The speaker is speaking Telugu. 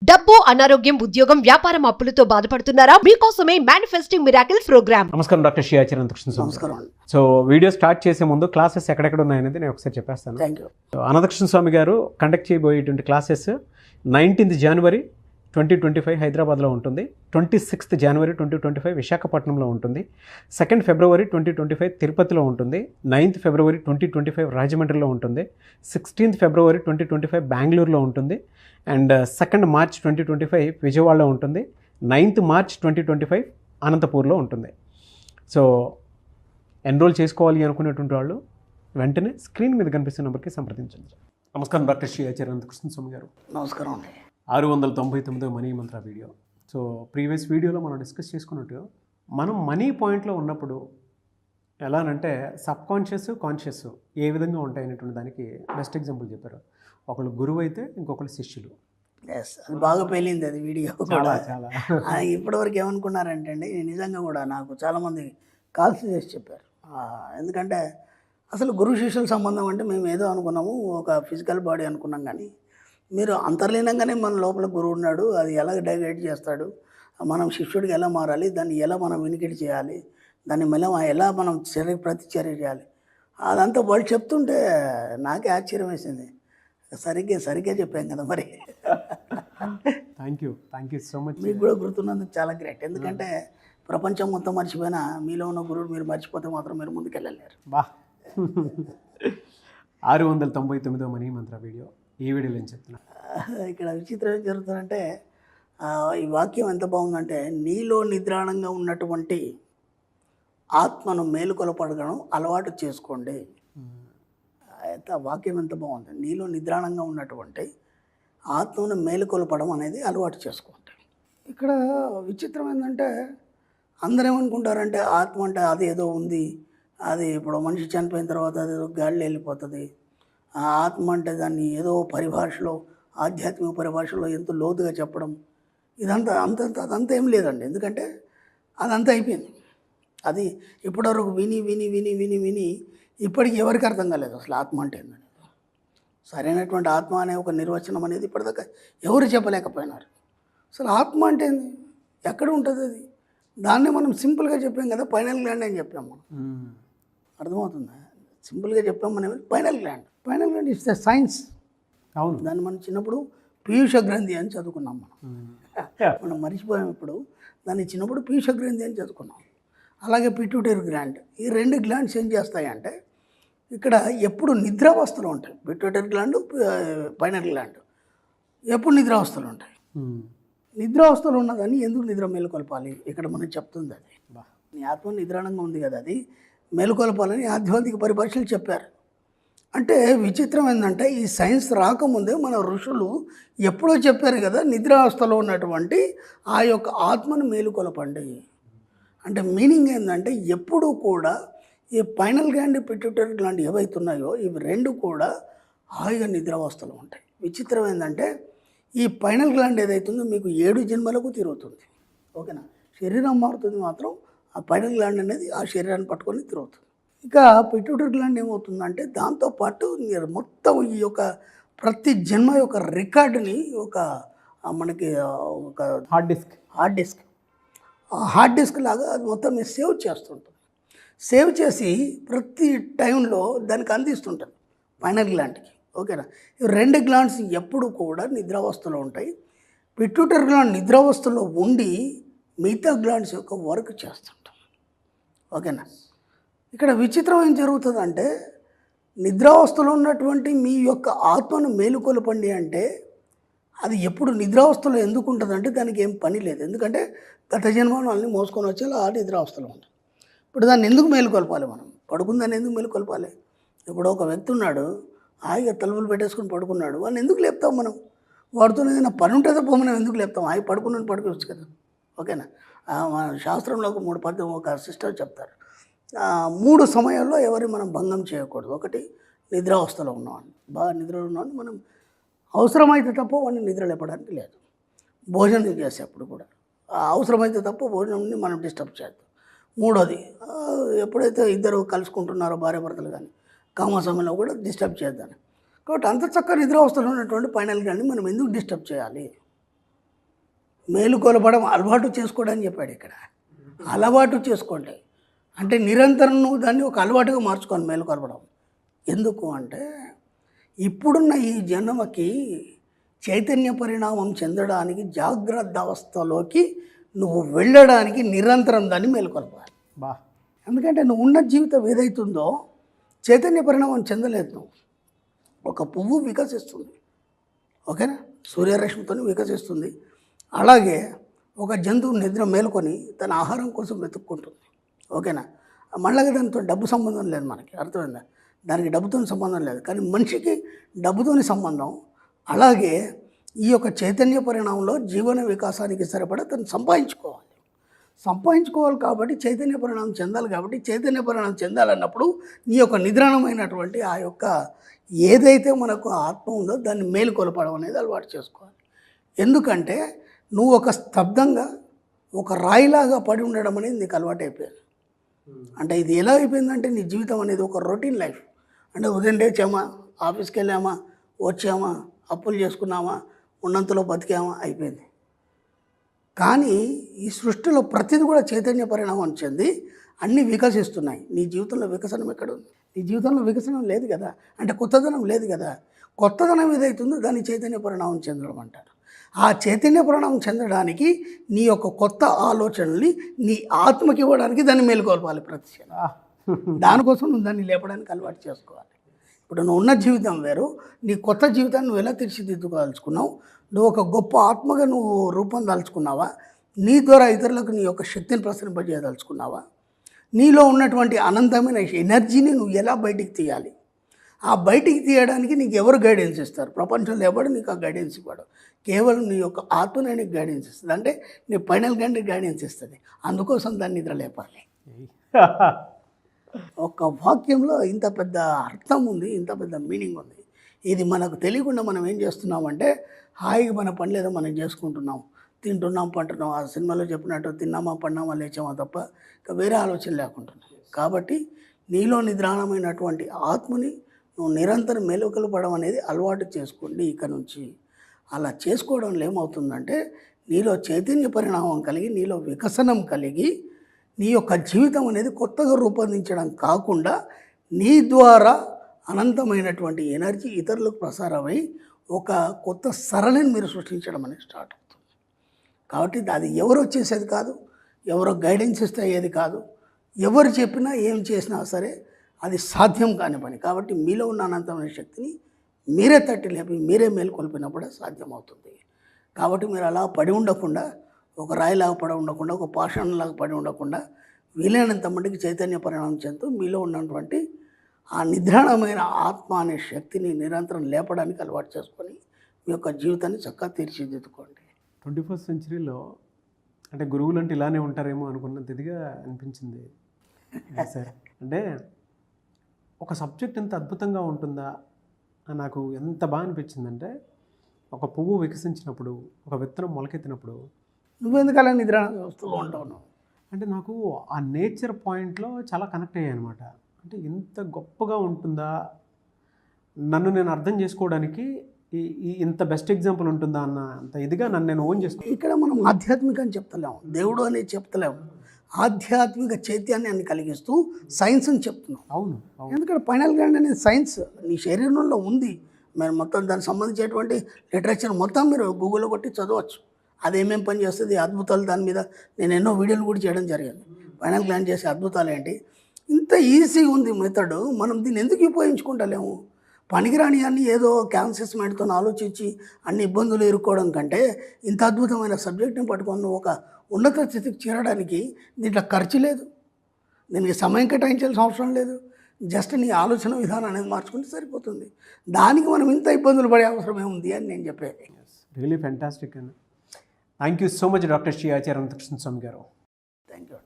డబ్బు, అనారోగ్యం, ఉద్యోగం, వ్యాపారం అప్పులతో బాధపడుతున్నారా? మీకోసమే మేనిఫెస్టింగ్ మిరాకిల్స్ ప్రోగ్రామ్. నమస్కారం డాక్టర్ శ్రీ ఆచార్య అనంతకృష్ణ స్వామి. నమస్కారం. సో వీడియో స్టార్ట్ చేసే ముందు క్లాసెస్ ఎక్కడెక్కడ ఉన్నాయనేది నేను ఒకసారి చెప్పేస్తాను. Thank you. అనంతకృష్ణ స్వామి గారు కండక్ట్ చేయబోయేటువంటి క్లాసెస్ 19th January 2025 హైదరాబాద్లో ఉంటుంది, 26th January 2025 విశాఖపట్నంలో ఉంటుంది, 2nd February 2025 తిరుపతిలో ఉంటుంది, 9th February 2025 రాజమండ్రిలో ఉంటుంది, 16th February 2025 బెంగళూరులో ఉంటుంది, అండ్ 2nd March 2025 విజయవాడలో ఉంటుంది, 9th March 2025 అనంతపూర్లో ఉంటుంది. సో ఎన్రోల్ చేసుకోవాలి అనుకునేటువంటి వాళ్ళు వెంటనే స్క్రీన్ మీద కనిపిస్తున్న నెంబర్కి సంప్రదించండి. నమస్కారం డాక్టర్ శ్రీ ఆచార్య అనంతకృష్ణ స్వామి గారు. నమస్కారం అండి. 699 మనీ మంత్ర వీడియో. సో ప్రీవియస్ వీడియోలో మనం డిస్కస్ చేసుకున్నట్టు మనం మనీ పాయింట్లో ఉన్నప్పుడు ఎలానంటే సబ్కాన్షియస్, కాన్షియస్ ఏ విధంగా ఉంటాయనేటువంటి దానికి బెస్ట్ ఎగ్జాంపుల్ చెప్పారు. ఒకళ్ళు గురువు అయితే ఇంకొకళ్ళు శిష్యులు. ఎస్, అది బాగా పేలింది అది వీడియో చాలా కూడా. చాలా ఇప్పటివరకు ఏమనుకున్నారంటే అండి, నిజంగా కూడా నాకు చాలామంది కాల్స్ చేసి చెప్పారు. ఎందుకంటే అసలు గురు శిష్యుల సంబంధం అంటే మేము ఏదో అనుకున్నాము, ఒక ఫిజికల్ బాడీ అనుకున్నాం. కానీ మీరు అంతర్లీనంగానే మన లోపల గురువు ఉన్నాడు, అది ఎలా డైగైడ్ చేస్తాడు, మనం శిష్యుడికి ఎలా మారాలి, దాన్ని ఎలా మనం వినికిడి చేయాలి, దాన్ని ఎలా మనం ప్రతిచర్య చేయాలి, అదంతా వాళ్ళు చెప్తుంటే నాకే ఆశ్చర్యం వేసింది. సరిగ్గా చెప్పాం కదా మరి. Thank you so much. మీకు కూడా గుర్తున్నందుకు చాలా గ్రేట్. ఎందుకంటే ప్రపంచం మొత్తం మర్చిపోయినా మీలో ఉన్న గురువు మీరు మర్చిపోతే మాత్రం మీరు ముందుకెళ్ళలేరు. బా 699 మనీ మంత్ర వీడియో. ఈ వీడియోలో ఏం చెప్తున్నా, ఇక్కడ విచిత్రం ఏం జరుగుతుందంటే, ఈ వాక్యం ఎంత బాగుందంటే, నీలో నిద్రాణంగా ఉన్నటువంటి ఆత్మను మేలుకొలపడగడం అలవాటు చేసుకోండి. వాక్యం ఎంత బాగుంది. నీలో నిద్రాణంగా ఉన్నటువంటి ఆత్మను మేలుకొలపడం అనేది అలవాటు చేసుకోండి. ఇక్కడ విచిత్రం ఏంటంటే, అందరూ ఏమనుకుంటారంటే ఆత్మ అంటే అది ఏదో ఉంది, అది ఇప్పుడు మనిషి చనిపోయిన తర్వాత అది ఏదో గాలిలో వెళ్ళిపోతుంది, ఆ ఆత్మ అంటే దాన్ని ఏదో పరిభాషలో, ఆధ్యాత్మిక పరిభాషలో ఎంతో లోతుగా చెప్పడం, అదంతా ఏం లేదండి. ఎందుకంటే అదంతా అయిపోయింది. అది ఇప్పటివరకు విని విని విని విని విని ఇప్పటికి ఎవరికి అర్థం కాలేదు అసలు ఆత్మ అంటే ఏంటని. సరైనటువంటి ఆత్మ అనే ఒక నిర్వచనం అనేది ఇప్పటిదాకా ఎవరు చెప్పలేకపోయినారు. అసలు ఆత్మ అంటే ఏంది, ఎక్కడ ఉంటుంది అది? దాన్ని మనం సింపుల్గా చెప్పాం కదా, పైనల్ గ్లాండ్ అని చెప్పాం మనం. అర్థమవుతుందా? సింపుల్గా చెప్పాం మనం, final gland is the science. అవును, దాన్ని మనం చిన్నప్పుడు పీయూష గ్రంథి అని చదువుకున్నాం మనం మర్చిపోయాం. ఇప్పుడు దాన్ని చిన్నప్పుడు పీయూష గ్రంథి అని చదువుకున్నాం. అలాగే పిట్యూటరీ గ్లాండ్, ఈ రెండు గ్లాండ్స్ ఏం చేస్తాయంటే ఇక్కడ ఎప్పుడు నిద్రావస్థలు ఉంటాయి. పిట్యూటరీ గ్లాండ్, పైనల్ గ్లాండ్ ఎప్పుడు నిద్రావస్థలు ఉంటాయి. నిద్రావస్థలు ఉన్నదాన్ని ఎందుకు నిద్ర మేలుకొల్పాలి ఇక్కడ మనం చెప్తుంది. అది నీ ఆత్మ నిద్రాణంగా ఉంది కదా, అది మేలుకొల్పాలని ఆధ్యాత్మిక పరిభాషలు చెప్పారు. అంటే విచిత్రం ఏంటంటే, ఈ సైన్స్ రాకముందే మన ఋషులు ఎప్పుడో చెప్పారు కదా, నిద్రావస్థలో ఉన్నటువంటి ఆ యొక్క ఆత్మను మేలుకొలపండి. అంటే మీనింగ్ ఏంటంటే, ఎప్పుడు కూడా ఈ పైనల్ గ్లాండ్, పిట్యూటరీ గ్లాండ్ ఏవైతున్నాయో ఇవి రెండు కూడా హాయిగా నిద్రావస్థలో ఉంటాయి. విచిత్రం ఏంటంటే, ఈ పైనల్ గ్లాండ్ ఏదైతుందో మీకు 7 జన్మలకు తిరుగుతుంది. ఓకేనా? శరీరం మారుతుంది, మాత్రం ఆ పైనల్ గ్లాండ్ అనేది ఆ శరీరాన్ని పట్టుకొని తిరుగుతుంది. ఇక పిట్యూటరీ గ్లాండ్ ఏమవుతుందంటే, దాంతోపాటు మొత్తం ఈ యొక్క ప్రతి జన్మ యొక్క రికార్డుని మనకి ఒక హార్డ్ డిస్క్ ఆ హార్డ్ డిస్క్ లాగా అది మొత్తం సేవ్ చేస్తుంటుంది. సేవ్ చేసి ప్రతి టైంలో దానికి అందిస్తుంటుంది పైనల్ గ్లాండ్కి. ఓకేనా? ఈ రెండు గ్లాండ్స్ ఎప్పుడు కూడా నిద్రావస్థలో ఉంటాయి. పిట్యూటరీ గ్లాండ్ నిద్రావస్థలో ఉండి మిగతా గ్లాండ్స్ యొక్క వర్క్ చేస్తుంటాం. ఓకేనా? ఇక్కడ విచిత్రం ఏం జరుగుతుందంటే, నిద్రావస్థలో ఉన్నటువంటి మీ యొక్క ఆత్మను మేలుకొలపండి అంటే అది ఎప్పుడు నిద్రావస్థలో ఎందుకు ఉంటుందంటే దానికి ఏం పని లేదు. ఎందుకంటే గత జన్మలో అన్నీ మోసుకొని వచ్చేలా ఆ నిద్రావస్థలో ఉంటుంది. ఇప్పుడు దాన్ని ఎందుకు మేలుకొల్పాలి? మనం పడుకుందాన్ని ఎందుకు మేలుకొల్పాలి? ఇప్పుడు ఒక వ్యక్తి ఉన్నాడు, హాయిగా తలుపులు పెట్టేసుకుని పడుకున్నాడు, వాడిని ఎందుకు లేపుతాం మనం? వాడితో ఏదైనా పని ఉంటుందో పో, మనం ఎందుకు లేపుతాం? హాయి పడుకున్నాను పడుకోవచ్చు కదా. ఓకేనా? మన శాస్త్రంలో ఒక సిస్టర్ చెప్తారు, 3 సమయాల్లో ఎవరి మనం భంగం చేయకూడదు. ఒకటి, నిద్రావస్థలో ఉన్నవాడిని, బాగా నిద్రలో ఉన్నవాడిని మనం అవసరమైతే తప్ప వాడిని నిద్ర లేపడానికి లేదు. భోజనం చేసేప్పుడు కూడా అవసరమైతే తప్ప భోజనంని మనం డిస్టర్బ్ చేద్దాం. 3వది, ఎప్పుడైతే ఇద్దరు కలుసుకుంటున్నారో భార్యాభర్తలు కానీ కామ సమయంలో కూడా డిస్టర్బ్ చేద్దాం. కాబట్టి అంత చక్కగా నిద్రావస్థలో ఉన్నటువంటి పైనల్ గ్లాండ్ని మనం ఎందుకు డిస్టర్బ్ చేయాలి? మేలుకొలపడం అలవాటు చేసుకోవడం అని చెప్పాడు ఇక్కడ. అలవాటు చేసుకోండి అంటే నిరంతరం నువ్వు దాన్ని ఒక అలవాటుగా మార్చుకోండి మేలుకొలపడం. ఎందుకు అంటే ఇప్పుడున్న ఈ జన్మకి చైతన్య పరిణామం చెందడానికి జాగ్రత్త అవస్థలోకి నువ్వు వెళ్ళడానికి నిరంతరం దాన్ని మేలుకొలపాలి. బా ఎందుకంటే నువ్వు ఉన్న జీవితం ఏదైతుందో చైతన్య పరిణామం చెందలేదు. నువ్వు ఒక పువ్వు వికసిస్తుంది, ఓకేనా, సూర్యరశ్మితో వికసిస్తుంది. అలాగే ఒక జంతువు నిద్ర మేలుకొని తన ఆహారం కోసం వెతుక్కుంటుంది, ఓకేనా. మళ్ళీ దానితో డబ్బు సంబంధం లేదు మనకి, అర్థమైందా? దానికి డబ్బుతో సంబంధం లేదు, కానీ మనిషికి డబ్బుతోని సంబంధం. అలాగే ఈ యొక్క చైతన్య పరిణామంలో జీవన వికాసానికి సరిపడా తను సంపాదించుకోవాలి కాబట్టి చైతన్య పరిణామం చెందాలి. కాబట్టి చైతన్య పరిణామం చెందాలన్నప్పుడు నీ యొక్క నిద్రాణమైనటువంటి ఆ యొక్క ఏదైతే మనకు ఆత్మ ఉందో దాన్ని మేలుకొలపడం అనేది అలవాటు చేసుకోవాలి. ఎందుకంటే నువ్వు ఒక స్తబ్దంగా ఒక రాయిలాగా పడి ఉండడం అనేది నీకు అలవాటు అయిపోయింది. అంటే ఇది ఎలా అయిపోయిందంటే నీ జీవితం అనేది ఒక రొటీన్ లైఫ్. అంటే ఉదయం లేచామా, ఆఫీస్కి వెళ్ళామా, వచ్చామా, అప్పులు చేసుకున్నామా, ఉన్నంతలో బతికామా, అయిపోయింది. కానీ ఈ సృష్టిలో ప్రతిదీ కూడా చైతన్య పరిణామం చెంది అన్నీ వికసిస్తున్నాయి. నీ జీవితంలో వికసనం ఎక్కడుంది? నీ జీవితంలో వికసనం లేదు కదా, అంటే కొత్తదనం లేదు కదా. కొత్తదనం ఏదైతుందో దాన్ని చైతన్య పరిణామం చెందడం అంటారు. ఆ చైతన్య పరిణామం చెందడానికి నీ యొక్క కొత్త ఆలోచనల్ని నీ ఆత్మకి ఇవ్వడానికి దాన్ని మేలుకొల్పాలి ప్రతి క్షణం. దానికోసం నువ్వు దాన్ని లేపడానికి అలవాటు చేసుకోవాలి. ఇప్పుడు నువ్వు ఉన్న జీవితం వేరు, నీ కొత్త జీవితాన్ని నువ్వు ఎలా తీర్చిదిద్దుకోదలుచుకున్నావు? నువ్వు ఒక గొప్ప ఆత్మగా నువ్వు రూపం దాల్చుకున్నావా? నీ ద్వారా ఇతరులకు నీ యొక్క శక్తిని ప్రసరింపజేయదలుచుకున్నావా? నీలో ఉన్నటువంటి అనంతమైన ఎనర్జీని నువ్వు ఎలా బయటికి తీయాలి? ఆ బయటికి తీయడానికి నీకు ఎవరు గైడెన్స్ ఇస్తారు? ప్రపంచంలో ఎవడు నీకు ఆ గైడెన్స్ ఇవ్వడు. కేవలం నీ యొక్క ఆత్మనే నీకు గైడెన్స్ ఇస్తుంది. అంటే నీ ఫైనల్ గంటే గైడెన్స్ ఇస్తుంది. అందుకోసం దాన్ని నిద్ర లేపాలి. ఒక వాక్యంలో ఇంత పెద్ద అర్థం ఉంది, ఇంత పెద్ద మీనింగ్ ఉంది. ఇది మనకు తెలియకుండా మనం ఏం చేస్తున్నామంటే హాయిగా మన పని ఏదో మనం చేసుకుంటున్నాం, తింటున్నాం, పంటున్నాం. ఆ సినిమాలో చెప్పినట్టు తిన్నామా, పన్నామా, లేచామా తప్ప ఇంకా వేరే ఆలోచన లేకుంటున్నాం. కాబట్టి నీలో నిద్రాణమైనటువంటి ఆత్మని నువ్వు నిరంతరం మేలుకొలపడం అనేది అలవాటు చేసుకోండి ఇక నుంచి. అలా చేసుకోవడంలో ఏమవుతుందంటే నీలో చైతన్య పరిణామం కలిగి, నీలో వికసనం కలిగి, నీ యొక్క జీవితం అనేది కొత్తగా రూపొందించడం కాకుండా నీ ద్వారా అనంతమైనటువంటి ఎనర్జీ ఇతరులకు ప్రసారమై ఒక కొత్త సరళిని మీరు సృష్టించడం అనేది స్టార్ట్ అవుతుంది. కాబట్టి అది ఎవరు వచ్చేసేది కాదు, ఎవరో గైడెన్స్ ఇస్తే అయ్యేది కాదు. ఎవరు చెప్పినా ఏం చేసినా సరే అది సాధ్యం కాని పని. కాబట్టి మీలో ఉన్న అనంతమైన శక్తిని మీరే తట్టి లేపి మీరే మేలుకొల్పినప్పుడే సాధ్యమవుతుంది. కాబట్టి మీరు అలా పడి ఉండకుండా, ఒక రాయిలాగా పడి ఉండకుండా, ఒక పాషాణంలాగా పడి ఉండకుండా వీలైనంత మటుకు చైతన్య పరిణామం చెందుతూ మీలో ఉన్నటువంటి ఆ నిద్రాణమైన ఆత్మ అనే శక్తిని నిరంతరం లేపడానికి అలవాటు చేసుకొని మీ యొక్క జీవితాన్ని చక్కగా తీర్చిదిద్దుకోండి. 21st సెంచరీలో అంటే గురువులు అంటే ఇలానే ఉంటారేమో అనుకున్నంత ఇదిగా అనిపించింది సార్. అంటే ఒక సబ్జెక్ట్ ఎంత అద్భుతంగా ఉంటుందా అని నాకు ఎంత బాగా అనిపించిందంటే, ఒక పువ్వు వికసించినప్పుడు, ఒక విత్తనం మొలకెత్తినప్పుడు నువ్వెందుకు అలా నిద్రాణ వ్యవస్థలో ఉంటావు? అంటే నాకు ఆ నేచర్ పాయింట్లో చాలా కనెక్ట్ అయ్యాయి అనమాట. అంటే ఇంత గొప్పగా ఉంటుందా, నన్ను నేను అర్థం చేసుకోవడానికి ఇంత బెస్ట్ ఎగ్జాంపుల్ ఉంటుందా అన్న అంత ఇదిగా నన్ను నేను ఓన్ చేసుకున్నాను. ఇక్కడ మనం ఆధ్యాత్మిక అని చెప్తలేము, దేవుడు అనేది చెప్తలేము, ఆధ్యాత్మిక చైతన్యాన్ని కలిగిస్తూ సైన్స్ అని చెప్తున్నాం. అవును, ఎందుకంటే ఫైనల్ గా అనేది సైన్స్ నీ శరీరంలో ఉంది. మీరు మొత్తం దానికి సంబంధించేటువంటి లిటరేచర్ మొత్తం మీరు గూగుల్లో కొట్టి చదవచ్చు. అదేమేం పని చేస్తుంది, అద్భుతాలు, దాని మీద నేను ఎన్నో వీడియోలు కూడా చేయడం జరిగింది. ఫైనల్ గ్లాండ్ చేసే అద్భుతాలు ఏంటి, ఇంత ఈజీగా ఉంది మెథడ్. మనం దీన్ని ఎందుకు ఉపయోగించుకుంటలేము? పనికిరాని అన్ని ఏదో క్యాన్సెస్మెంట్తో ఆలోచించి అన్ని ఇబ్బందులు ఎదుర్కోవడం కంటే ఇంత అద్భుతమైన సబ్జెక్ట్ని పట్టుకొని ఒక ఉన్నత స్థితికి చేరడానికి దీంట్లో ఖర్చు లేదు, దీనికి సమయం కేటాయించాల్సిన అవసరం లేదు. జస్ట్ నీ ఆలోచన విధానం అనేది మార్చుకుంటే సరిపోతుంది. దానికి మనం ఇంత ఇబ్బందులు పడే అవసరం ఏముంది అని నేను చెప్పేది. రియలీ ఫ్యాంటాస్టిక్ అండి. Thank you so much doctor Shri Acharya Anantakrishna Swami గారు. Thank you.